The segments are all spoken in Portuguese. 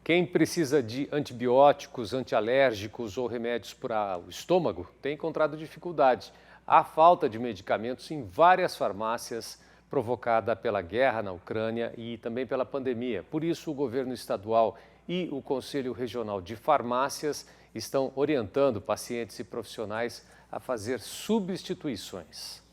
Quem precisa de antibióticos, antialérgicos ou remédios para o estômago tem encontrado dificuldade. Há falta de medicamentos em várias farmácias, provocada pela guerra na Ucrânia e também pela pandemia. Por isso, o governo estadual e o Conselho Regional de Farmácias estão orientando pacientes e profissionais a fazer substituições.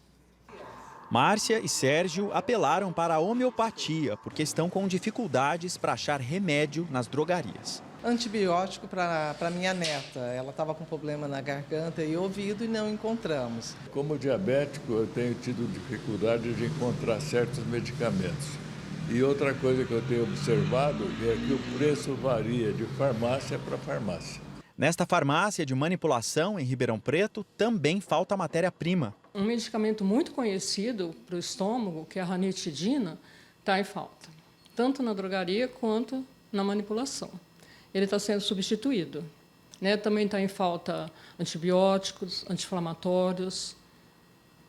Márcia e Sérgio apelaram para a homeopatia porque estão com dificuldades para achar remédio nas drogarias. Antibiótico para minha neta. Ela estava com problema na garganta e ouvido e não encontramos. Como diabético, eu tenho tido dificuldade de encontrar certos medicamentos. E outra coisa que eu tenho observado é que o preço varia de farmácia para farmácia. Nesta farmácia de manipulação em Ribeirão Preto também falta matéria-prima. Um medicamento muito conhecido para o estômago, que é a ranitidina, está em falta, tanto na drogaria quanto na manipulação. Ele está sendo substituído. Também está em falta antibióticos, anti-inflamatórios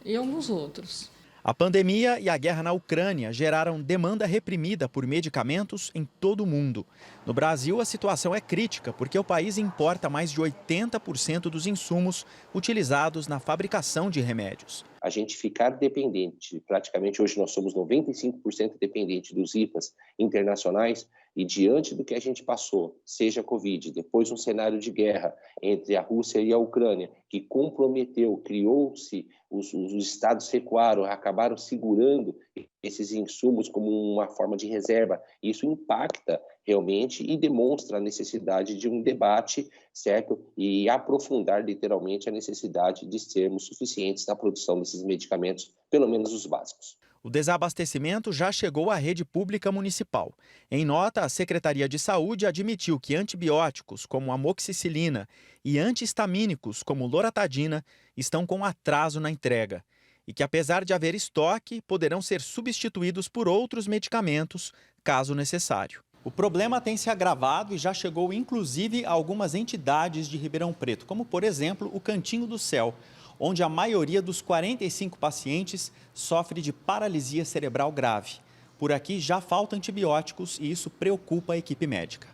e alguns outros. A pandemia e a guerra na Ucrânia geraram demanda reprimida por medicamentos em todo o mundo. No Brasil, a situação é crítica porque o país importa mais de 80% dos insumos utilizados na fabricação de remédios. A gente ficar dependente, praticamente hoje nós somos 95% dependente dos IPAs internacionais, e diante do que a gente passou, seja a Covid, depois um cenário de guerra entre a Rússia e a Ucrânia, que comprometeu, criou-se, os estados recuaram, acabaram segurando esses insumos como uma forma de reserva. Isso impacta realmente e demonstra a necessidade de um debate, certo? E aprofundar literalmente a necessidade de sermos suficientes na produção desses medicamentos, pelo menos os básicos. O desabastecimento já chegou à rede pública municipal. Em nota, a Secretaria de Saúde admitiu que antibióticos, como amoxicilina, e antihistamínicos, como loratadina, estão com atraso na entrega. E que, apesar de haver estoque, poderão ser substituídos por outros medicamentos, caso necessário. O problema tem se agravado e já chegou, inclusive, a algumas entidades de Ribeirão Preto, como, por exemplo, o Cantinho do Céu, onde a maioria dos 45 pacientes sofre de paralisia cerebral grave. Por aqui já faltam antibióticos e isso preocupa a equipe médica.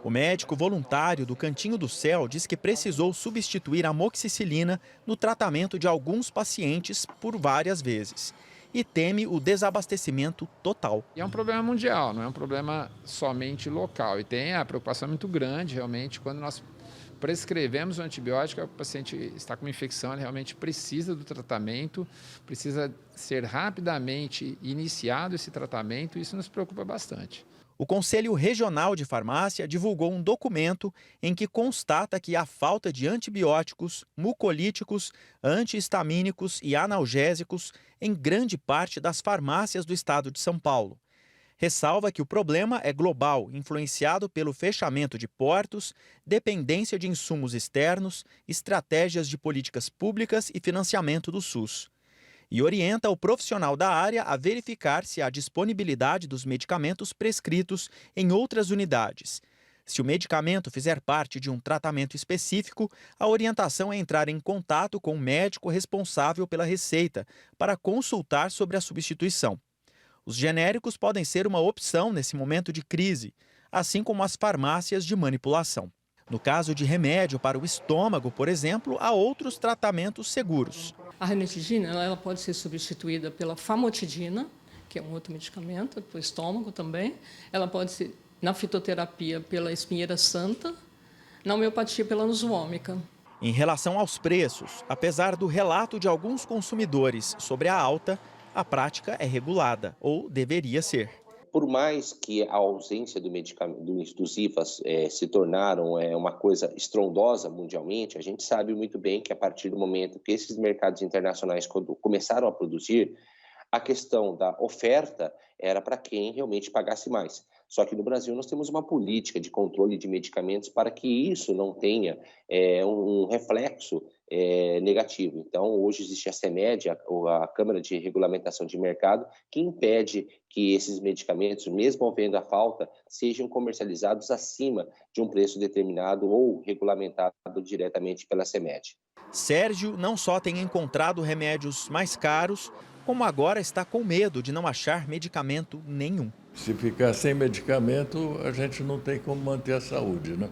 O médico voluntário do Cantinho do Céu diz que precisou substituir a amoxicilina no tratamento de alguns pacientes por várias vezes e teme o desabastecimento total. É um problema mundial, não é um problema somente local, e tem a preocupação muito grande realmente quando nós prescrevemos o antibiótico, o paciente está com uma infecção, ele realmente precisa do tratamento, precisa ser rapidamente iniciado esse tratamento, e isso nos preocupa bastante. O Conselho Regional de Farmácia divulgou um documento em que constata que há falta de antibióticos, mucolíticos, antihistamínicos e analgésicos em grande parte das farmácias do estado de São Paulo. Ressalva que o problema é global, influenciado pelo fechamento de portos, dependência de insumos externos, estratégias de políticas públicas e financiamento do SUS. E orienta o profissional da área a verificar se há disponibilidade dos medicamentos prescritos em outras unidades. Se o medicamento fizer parte de um tratamento específico, a orientação é entrar em contato com o médico responsável pela receita para consultar sobre a substituição. Os genéricos podem ser uma opção nesse momento de crise, assim como as farmácias de manipulação. No caso de remédio para o estômago, por exemplo, há outros tratamentos seguros. A ranitidina ela pode ser substituída pela famotidina, que é um outro medicamento para o estômago também. Ela pode ser, na fitoterapia, pela espinheira santa, na homeopatia pela anusômica. Em relação aos preços, apesar do relato de alguns consumidores sobre a alta, a prática é regulada, ou deveria ser. Por mais que a ausência do medicamento, dos IFAs se tornaram uma coisa estrondosa mundialmente, a gente sabe muito bem que a partir do momento que esses mercados internacionais começaram a produzir, a questão da oferta era para quem realmente pagasse mais. Só que no Brasil nós temos uma política de controle de medicamentos para que isso não tenha um reflexo negativo. Então, hoje existe a CEMED, a Câmara de Regulamentação de Mercado, que impede que esses medicamentos, mesmo havendo a falta, sejam comercializados acima de um preço determinado ou regulamentado diretamente pela CEMED. Sérgio não só tem encontrado remédios mais caros, como agora está com medo de não achar medicamento nenhum. Se ficar sem medicamento, a gente não tem como manter a saúde, né?